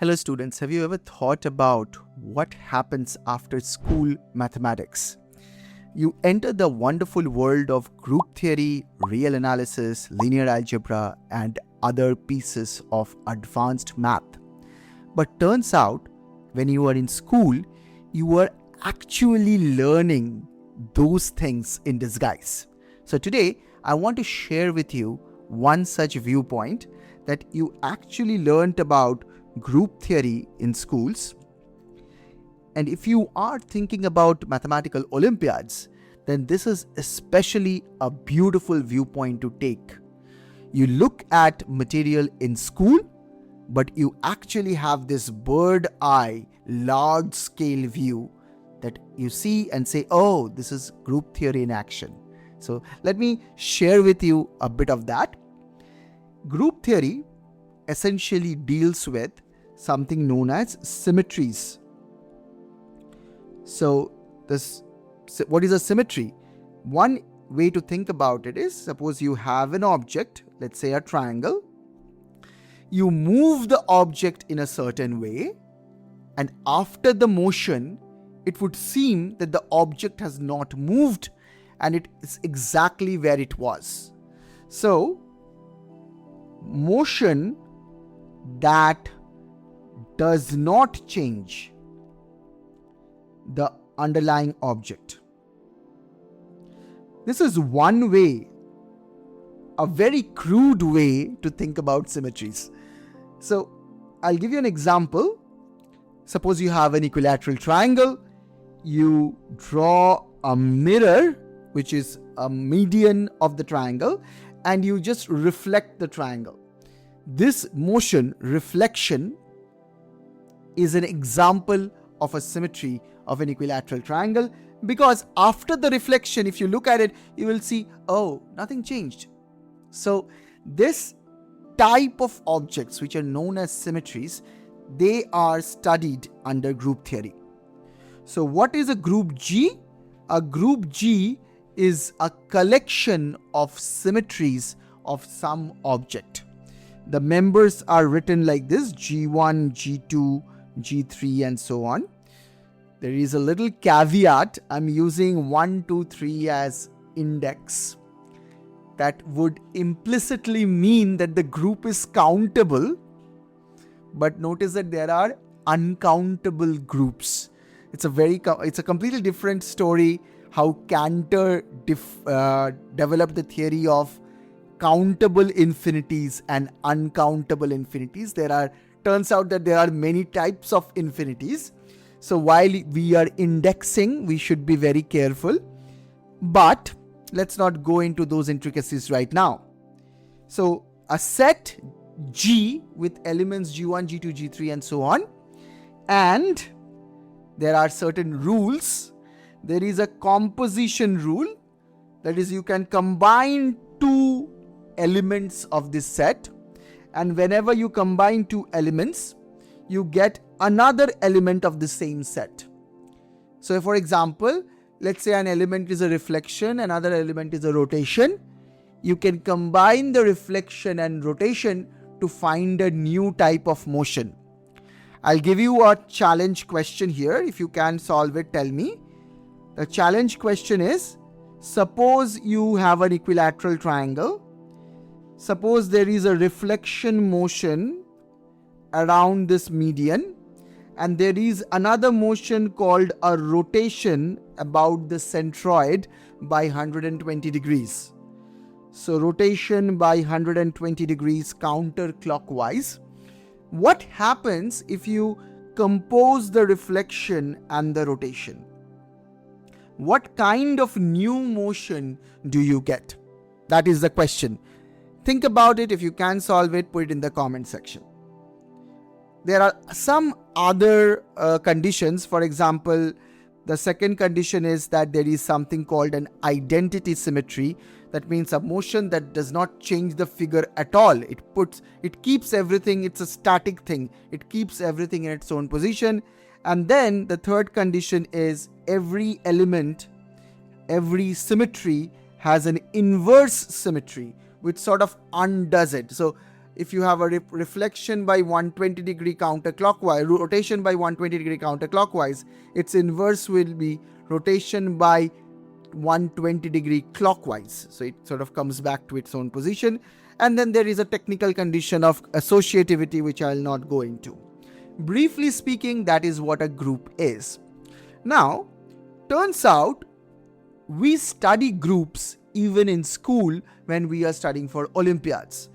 Hello students, have you ever thought about what happens after school mathematics? You enter the wonderful world of group theory, real analysis, linear algebra, and other pieces of advanced math. But turns out, when you are in school, you are actually learning those things in disguise. So today, I want to share with you one such viewpoint that you actually learnt about group theory in schools. And if you are thinking about mathematical Olympiads, then this is especially a beautiful viewpoint to take. You look at material in school, but you actually have this bird eye, large scale view that you see and say, oh, this is group theory in action. So let me share with you a bit of that. Group theory essentially deals with something known as symmetries. So what is a symmetry? One way to think about it is, suppose you have an object, let's say a triangle. You move the object in a certain way, and after the motion, it would seem that the object has not moved and it is exactly where it was. So, motion that does not change the underlying object. This is one way, a very crude way to think about symmetries. So, I'll give you an example. Suppose you have an equilateral triangle. You draw a mirror, which is a median of the triangle, and you just reflect the triangle. This motion, reflection, is an example of a symmetry of an equilateral triangle, because after the reflection, if you look at it, you will see, oh, nothing changed. So this type of objects, which are known as symmetries, they are studied under group theory. So what is a group G? A group G is a collection of symmetries of some object. The members are written like this: G1, G2, G3, and so on. There is a little caveat. I'm using 1, 2, 3 as index. That would implicitly mean that the group is countable. But notice that there are uncountable groups. It's a completely different story how Cantor developed the theory of countable infinities and uncountable infinities. Turns out that there are many types of infinities. So while we are indexing, we should be very careful. But let's not go into those intricacies right now. So a set G with elements G1, G2, G3, and so on. And there are certain rules. There is a composition rule. That is, you can combine two elements of this set. And whenever you combine two elements, you get another element of the same set. So for example, let's say an element is a reflection, another element is a rotation. You can combine the reflection and rotation to find a new type of motion. I'll give you a challenge question here. If you can solve it, tell me. The challenge question is, suppose you have an equilateral triangle. Suppose there is a reflection motion around this median, and there is another motion called a rotation about the centroid by 120 degrees. So rotation by 120 degrees counterclockwise. What happens if you compose the reflection and the rotation? What kind of new motion do you get? That is the question. Think about it. If you can solve it, put it in the comment section. There are some other conditions. For example, the second condition is that there is something called an identity symmetry. That means a motion that does not change the figure at all. It keeps everything. It's a static thing. It keeps everything in its own position. And then the third condition is every element, every symmetry has an inverse symmetry, which sort of undoes it. So if you have a reflection by 120 degree counterclockwise, rotation by 120 degree counterclockwise, its inverse will be rotation by 120 degree clockwise. So it sort of comes back to its own position. And then there is a technical condition of associativity, which I'll not go into. Briefly speaking, that is what a group is. Now, turns out we study groups even in school when we are studying for Olympiads.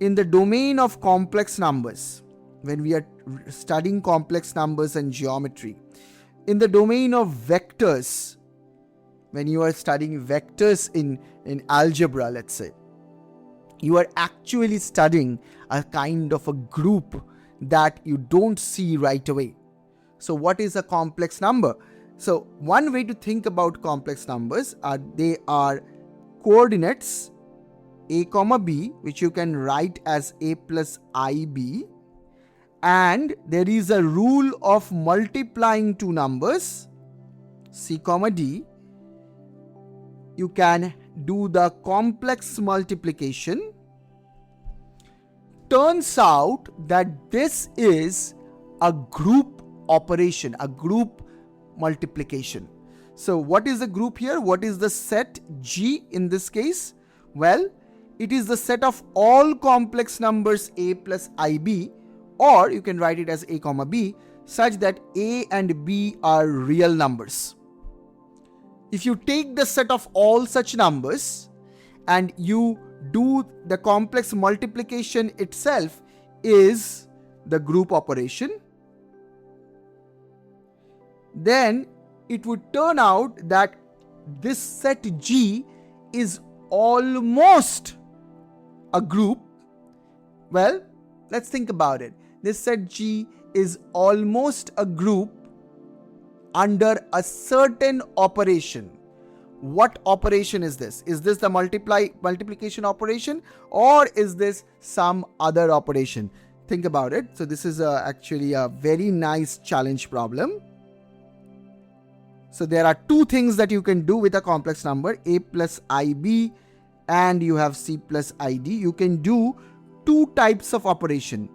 In the domain of complex numbers, when we are studying complex numbers and geometry, in the domain of vectors, when you are studying vectors in algebra, let's say, you are actually studying a kind of a group that you don't see right away. So what is a complex number? So one way to think about complex numbers are they are coordinates a comma b, which you can write as a plus ib, and there is a rule of multiplying two numbers c comma d. You can do the complex multiplication. Turns out that this is a group operation, a group multiplication. So what is the group here? What is the set G in this case? Well, it is the set of all complex numbers a plus ib, or you can write it as a comma b, such that a and b are real numbers. If you take the set of all such numbers and you do the complex multiplication itself is the group operation, then it would turn out that this set G is almost a group. Well, let's think about it. This set G is almost a group under a certain operation. What operation is this? Is this the multiplication operation, or is this some other operation? Think about it. So this is actually a very nice challenge problem. So there are two things that you can do with a complex number, a plus ib, and you have c plus id. You can do two types of operation.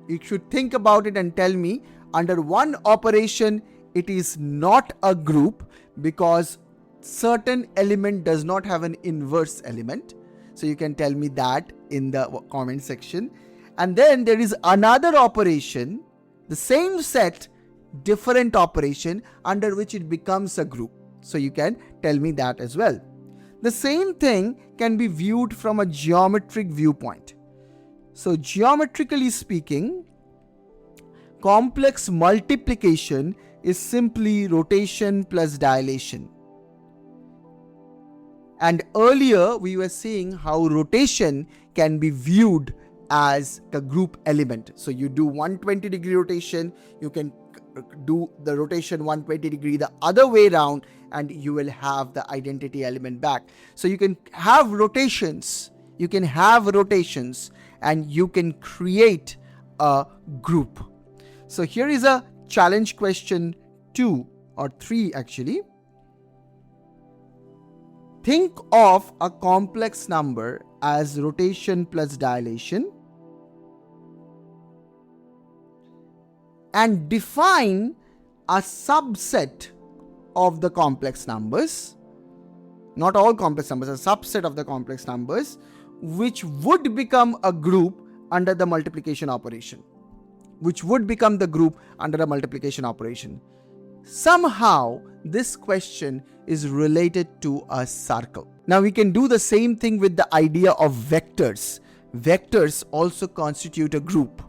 You should think about it and tell me, under one operation it is not a group because certain element does not have an inverse element. So you can tell me that in the comment section. And then there is another operation, the same set, different operation, under which it becomes a group. So you can tell me that as well. The same thing can be viewed from a geometric viewpoint. So geometrically speaking, complex multiplication is simply rotation plus dilation. And earlier we were seeing how rotation can be viewed as a group element. So you do 120 degree rotation, you can do the rotation 120 degree the other way around, and you will have the identity element back. So you can have rotations, and you can create a group. So here is a challenge question 2 or 3 actually. Think of a complex number as rotation plus dilation and define a subset of the complex numbers, not all complex numbers, a subset of the complex numbers, which would become a group under the multiplication operation. Somehow, this question is related to a circle. Now, we can do the same thing with the idea of vectors. Vectors also constitute a group.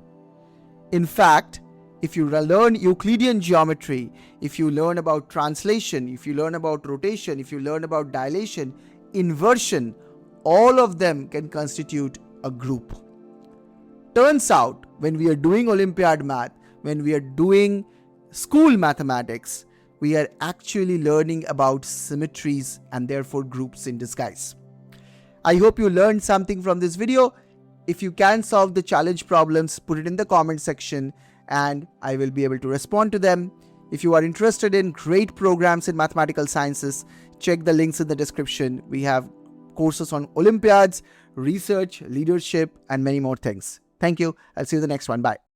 In fact, if you learn Euclidean geometry, if you learn about translation, if you learn about rotation, if you learn about dilation, inversion, all of them can constitute a group. Turns out, when we are doing Olympiad math, when we are doing school mathematics, we are actually learning about symmetries and therefore groups in disguise. I hope you learned something from this video. If you can solve the challenge problems, put it in the comment section and I will be able to respond to them. If you are interested in great programs in mathematical sciences, check the links in the description. We have courses on Olympiads, research, leadership, and many more things. Thank you. I'll see you in the next one. Bye.